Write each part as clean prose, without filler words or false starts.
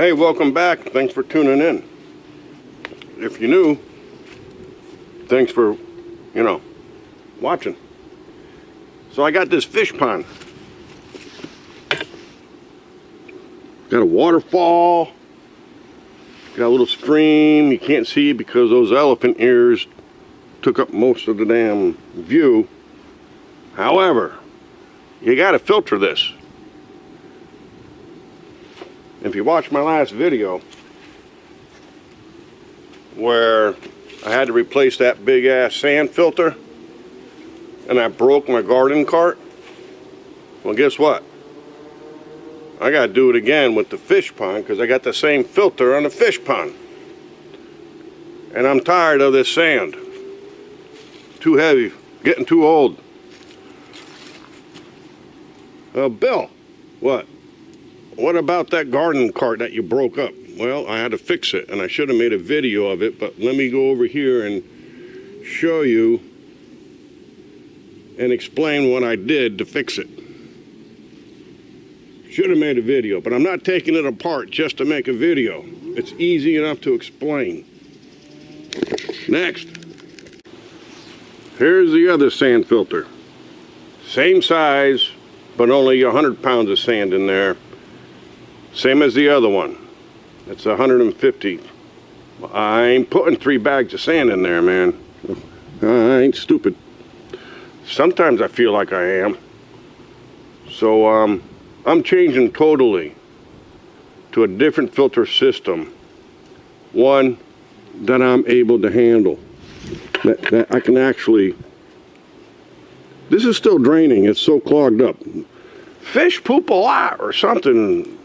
Hey, welcome back. Thanks for tuning in. If you're new, thanks for, watching. So I got this fish pond. Got a waterfall. Got a little stream. You can't see because those elephant ears took up most of the damn view. However, you got to filter this. If you watched my last video where I had to replace that big ass sand filter and I broke my garden cart, well, guess what? I got to do it again with the fish pond because I got the same filter on the fish pond. And I'm tired of this sand. Too heavy, getting too old. Bill, what? What about that garden cart that you broke up? Well, I had to fix it, and I should have made a video of it, but let me go over here and show you and explain what I did to fix it. Should have made a video, but I'm not taking it apart just to make a video. It's easy enough to explain. Next, here's the other sand filter. Same size, but only 100 pounds of sand in there. Same as the other one. It's 150. I ain't putting 3 bags of sand in there, man. I ain't stupid. Sometimes I feel like I am. So I'm changing totally to a different filter system. One that I'm able to handle. That I can actually... This is still draining. It's so clogged up. Fish poop a lot or something.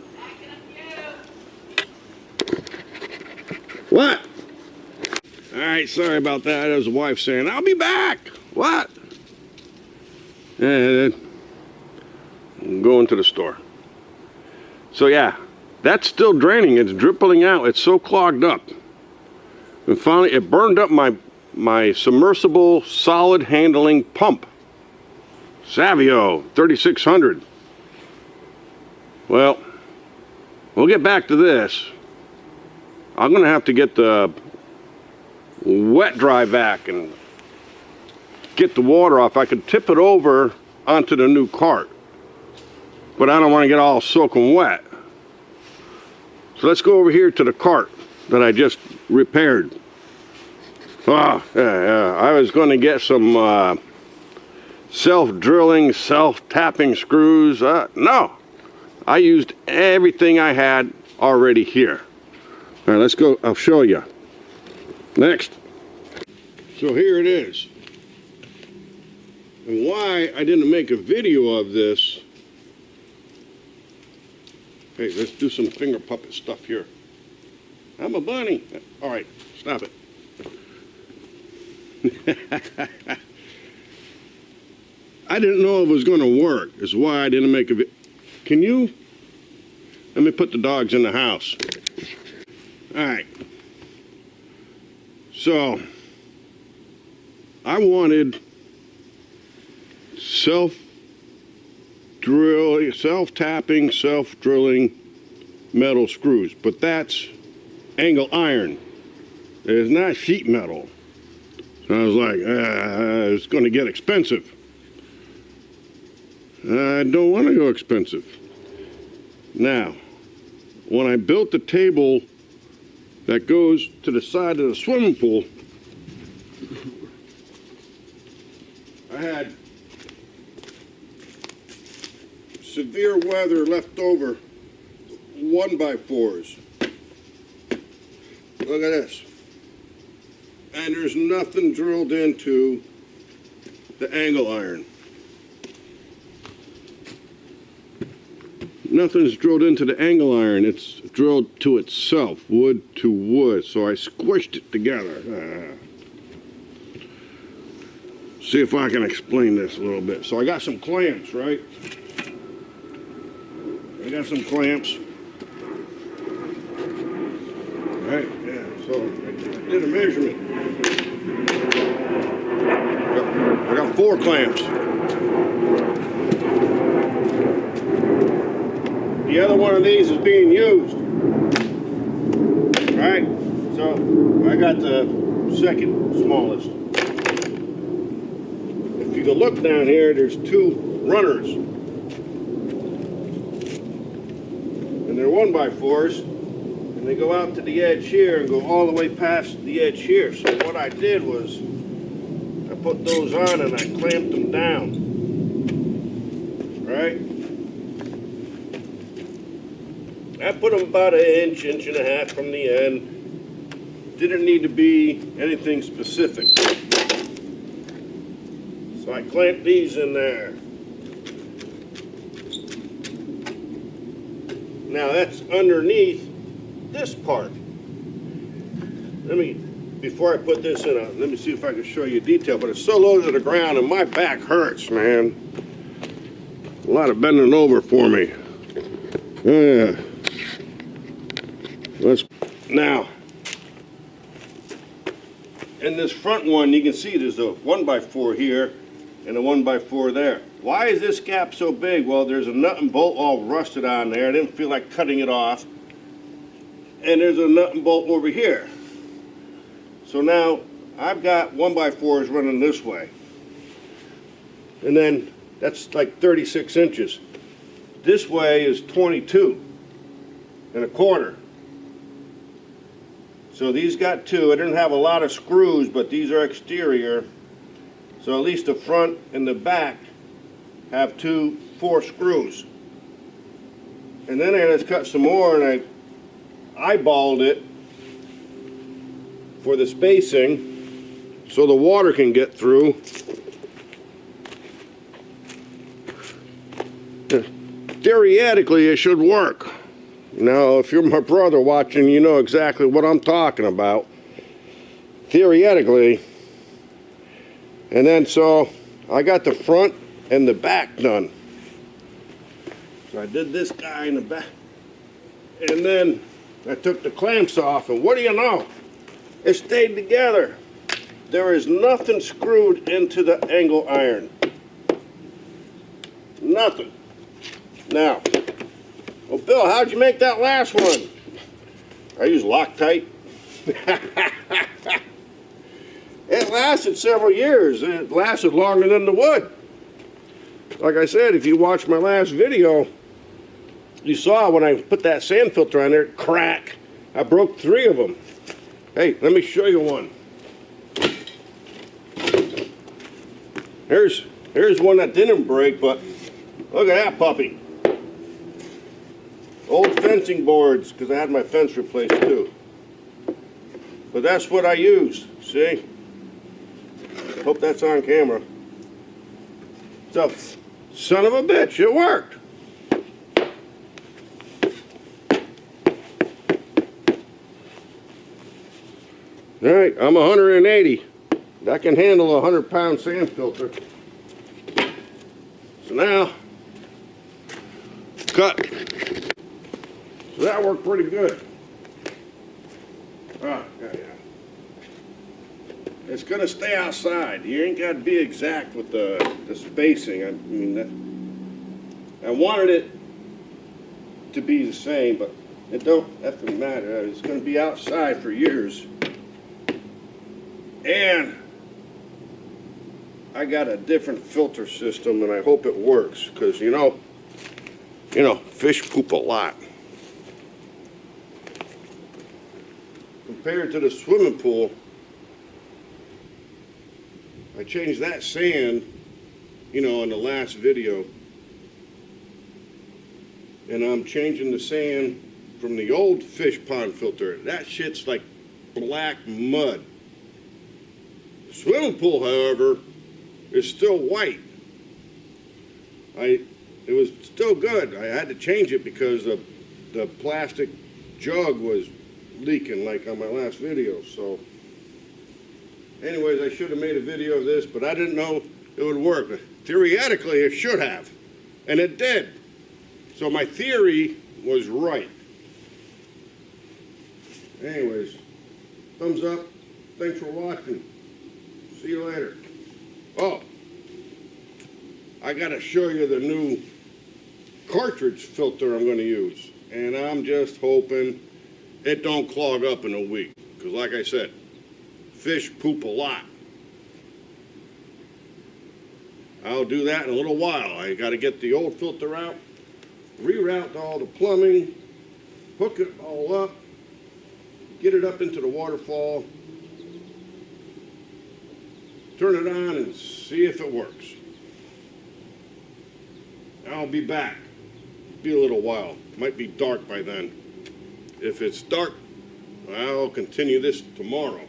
What? Alright, sorry about that. That was the wife saying, I'll be back. What? And I'm going to the store. So yeah, that's still draining. It's dripping out. It's so clogged up. And finally, it burned up my submersible solid handling pump. Savio 3600. Well, we'll get back to this. I'm going to have to get the wet dry vac and get the water off. I could tip it over onto the new cart, but I don't want to get all soaking wet. So let's go over here to the cart that I just repaired. I was going to get some self-drilling, self-tapping screws. No, I used everything I had already here. All right, let's go. I'll show you. Next. So here it is. And why I didn't make a video of this. Hey, let's do some finger puppet stuff here. I'm a bunny. All right, stop it. I didn't know it was going to work. Is why I didn't make a video. Can you? Let me put the dogs in the house. All right. So, I wanted self-tapping, self-drilling metal screws, but that's angle iron. It's not sheet metal. So I was like, it's going to get expensive. I don't want to go expensive. Now, when I built the table that goes to the side of the swimming pool, I had severe weather left over 1x4s. Look at this. And there's nothing drilled into the angle iron. Nothing's drilled into the angle iron. It's drilled to itself, wood to wood. So I squished it together. See if I can explain this a little bit. So I got some clamps, right? I got some clamps. Right, yeah, so I did a measurement. I got 4 clamps. The other one of these is being used. Alright, so I got the second smallest. If you can look down here, there's two runners. And they're 1x4s. And they go out to the edge here and go all the way past the edge here. So what I did was I put those on and I clamped them down. Right? I put them about an inch, inch and a half from the end. Didn't need to be anything specific. So I clamped these in there. Now that's underneath this part. Before I put this in, let me see if I can show you detail, but it's so low to the ground and my back hurts, man. A lot of bending over for me. Yeah. Now, in this front one, you can see there's a 1x4 here and a 1x4 there. Why is this gap so big? Well, there's a nut and bolt all rusted on there. I didn't feel like cutting it off. And there's a nut and bolt over here. So now I've got 1x4s running this way. And then that's like 36 inches. This way is 22.25. So these got two. I didn't have a lot of screws, but these are exterior. So at least the front and the back have 4 screws. And then I just cut some more and I eyeballed it for the spacing so the water can get through. Theoretically, it should work. Now, if you're my brother watching, you know exactly what I'm talking about. Theoretically. And then, so, I got the front and the back done. So I did this guy in the back. And then I took the clamps off, and what do you know? It stayed together. There is nothing screwed into the angle iron. Nothing. Now, well, Bill, how'd you make that last one? I used Loctite. It lasted several years. It lasted longer than the wood. Like I said, if you watched my last video, you saw when I put that sand filter on there, crack. I broke 3 of them. Hey, let me show you one. Here's one that didn't break, but look at that puppy. Old fencing boards, because I had my fence replaced too. But that's what I used, see? Hope that's on camera. So, son of a bitch, it worked. All right, I'm 180. That can handle a 100-pound sand filter. So now, cut. So that worked pretty good. Oh, yeah. It's gonna stay outside. You ain't got to be exact with the spacing. I mean, I wanted it to be the same, but it don't have to matter. It's gonna be outside for years. And I got a different filter system, and I hope it works, because you know, fish poop a lot. Compared to the swimming pool, I changed that sand, in the last video. And I'm changing the sand from the old fish pond filter. That shit's like black mud. The swimming pool, however, is still white. It was still good. I had to change it because the plastic jug was leaking like on my last video. So anyways, I should have made a video of this, but I didn't know it would work. Theoretically, it should have, and it did. So my theory was right. Anyways, thumbs up. Thanks for watching. See you later. Oh, I gotta show you the new cartridge filter I'm gonna use. And I'm just hoping it don't clog up in a week. Because like I said, fish poop a lot. I'll do that in a little while. I got to get the old filter out, reroute all the plumbing, hook it all up, get it up into the waterfall, turn it on and see if it works. I'll be back. Be a little while. Might be dark by then. If it's dark, I'll continue this tomorrow.